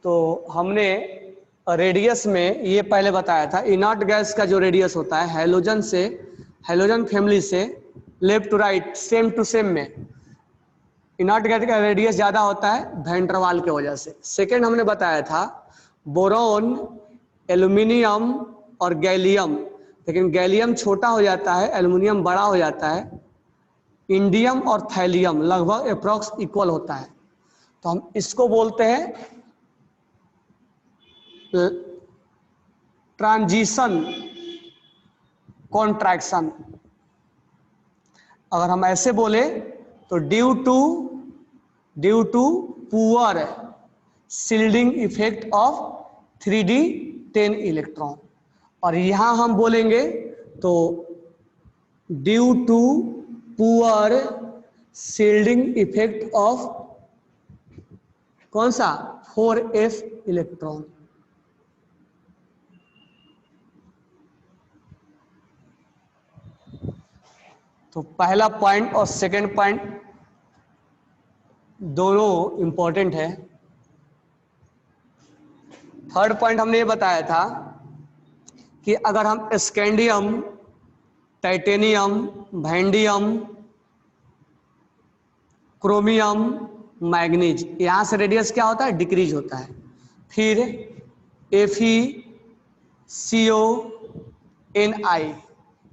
तो हमने रेडियस में ये पहले बताया था, इनर्ट गैस का जो रेडियस होता है हैलोजन से, हैलोजन फैमिली से left to right same to same में इनर्ट गैस का रेडियस ज़्यादा होता है वैन डर वाल की वजह से। सेकेंड हमने बताया था बोरॉन, एल्यूमिनियम और गैलियम, लेकिन गैलियम छोटा हो जाता है, एल्यूमिनियम बड़ा हो जाता है। इंडियम और थैलियम लगभग अप्रॉक्स इक्वल होता है, तो हम इसको बोलते हैं ट्रांजिशन कॉन्ट्रैक्शन। अगर हम ऐसे बोले तो due to poor shielding effect of 3d10 electron, और यहां हम बोलेंगे तो due to poor shielding effect of कौन सा 4s इलेक्ट्रॉन। तो पहला पॉइंट और सेकंड पॉइंट दोनों इंपॉर्टेंट है। थर्ड पॉइंट हमने ये बताया था कि अगर हम scandium, titanium, vanadium, chromium, manganese, यहाँ से रेडियस क्या होता है डिक्रीज होता है। फिर FeCO Ni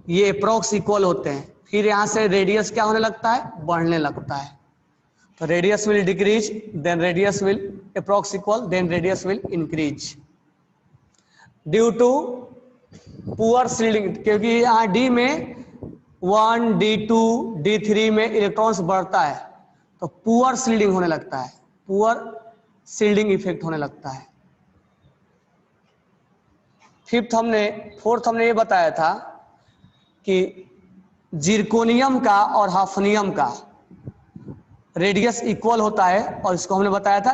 ये अप्रॉक्स इक्वल होते हैं, फिर यहाँ से रेडियस क्या होने लगता है बढ़ने लगता है। तो radius will decrease, then radius will approx equal, then radius will increase due to poor shielding, क्योंकि यहाँ D में 1, D2, D3 में इलेक्ट्रॉन्स बढ़ता है तो पुअर शील्डिंग होने लगता है, पुअर शील्डिंग इफेक्ट होने लगता है। फोर्थ हमने ये बताया था कि जिरकोनियम का और हाफनियम का रेडियस इक्वल होता है, और इसको हमने बताया था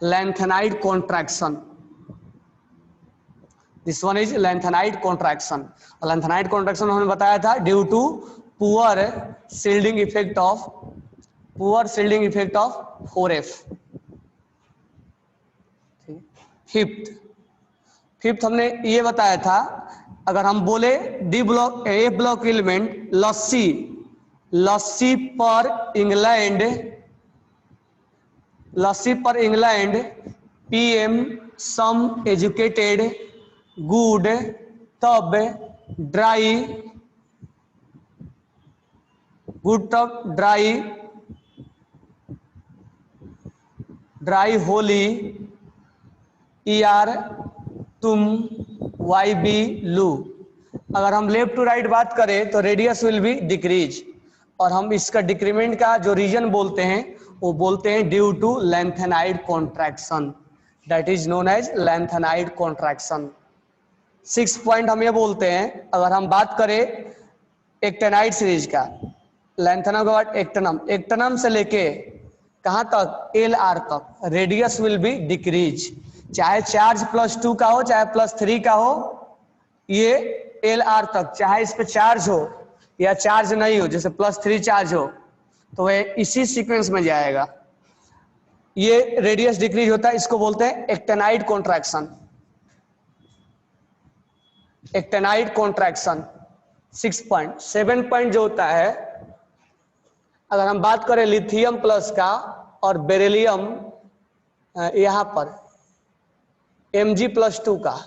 lanthanide contraction. This one is lanthanide contraction, और लैंथेनाइड कॉन्ट्रैक्शन हमने बताया था due to poor shielding effect of 4f। Fifth हमने ये बताया था, अगर हम बोले D block F block element lassi पर इंग्लैंड PM सम एजुकेटेड गुड तब ड्राई होली ER तुम YB लू। अगर हम लेफ्ट टू राइट बात करें तो रेडियस विल बी डिक्रीज, और हम इसका डिक्रीमेंट का जो रीजन बोलते हैं वो बोलते हैं due to lanthanide contraction, that is known as lanthanide contraction. 6 point हम ये बोलते हैं, अगर हम बात करें एक्टेनाइड सीरीज का, लैंथेनम के बाद एक्टनम से लेके कहां तक LR तक रेडियस विल बी डिक्रीज, चाहे चार्ज +2 का हो चाहे +3 का हो, ये LR तक, चाहे इस पे चार्ज हो या चार्ज नहीं हो, जैसे +3 चार्ज हो तो वह इसी सीक्वेंस में जाएगा, ये रेडियस डिक्रीज होता है। इसको बोलते हैं एक्टेनाइड कॉन्ट्रैक्शन। 6 पॉइंट। 7 पॉइंट जो होता है, अगर हम बात करें लिथियम प्लस का और बेरिलियम यहां पर Mg+2 का,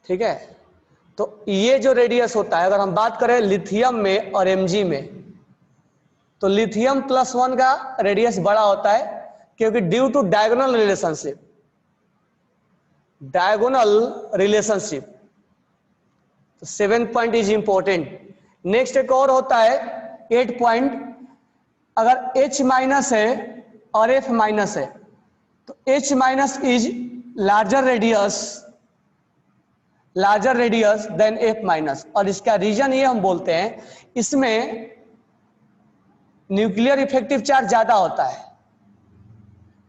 ठीक है, तो ये जो रेडियस होता है, अगर हम बात करें लिथियम में और Mg में, तो लिथियम +1 का रेडियस बड़ा होता है, क्योंकि ड्यू टू डायगोनल रिलेशनशिप। तो 7 पॉइंट इज इंपॉर्टेंट। नेक्स्ट एक और होता है 8 पॉइंट, अगर H- है और F- है तो H- is larger radius than F-, और इसका रीजन ये हम बोलते हैं, इसमें न्यूक्लियर इफेक्टिव चार्ज ज्यादा होता है,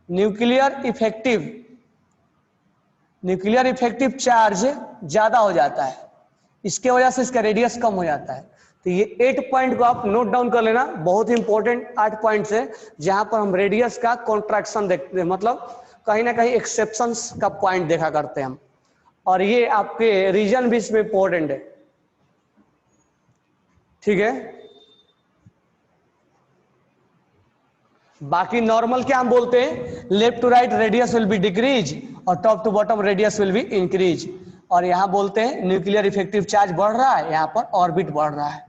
न्यूक्लियर इफेक्टिव चार्ज ज्यादा हो जाता है, इसके वजह से इसका रेडियस कम हो जाता है। तो तो ये 8 पॉइंट को आप नोट डाउन कर लेना, बहुत ही इंपॉर्टेंट 8 पॉइंट्स है जहां पर हम रेडियस का कॉन्ट्रैक्शन देखते हैं, मतलब कहीं ना कहीं एक्सेप्शंस का पॉइंट देखा करते हैं हम, और ये आपके रीजन भी इसमें इंपॉर्टेंट है। ठीक है, बाकी नॉर्मल क्या हम बोलते हैं, left to right radius will be decrease और top to bottom radius will be increase. और यहां बोलते हैं न्यूक्लियर इफेक्टिव चार्ज बढ़ रहा है, यहां पर ऑर्बिट बढ़ रहा है,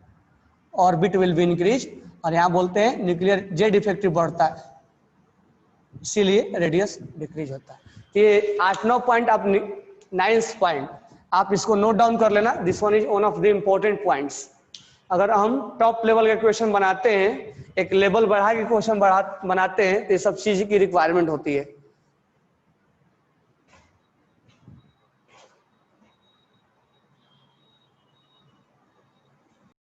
ऑर्बिट विल बी इंक्रीज। और यहां बोलते हैं न्यूक्लियर जेड इफेक्टिव बढ़ता है, इसीलिए रेडियस डिक्रीज होता है। ये 8-9 पॉइंट, आप 9th पॉइंट आप इसको नोट डाउन कर लेना, this one is one of the important points. अगर हम टॉप लेवल के क्वेश्चन बनाते हैं, एक लेवल बढ़ा के क्वेश्चन बनाते हैं, तो ये सब चीज की रिक्वायरमेंट होती है।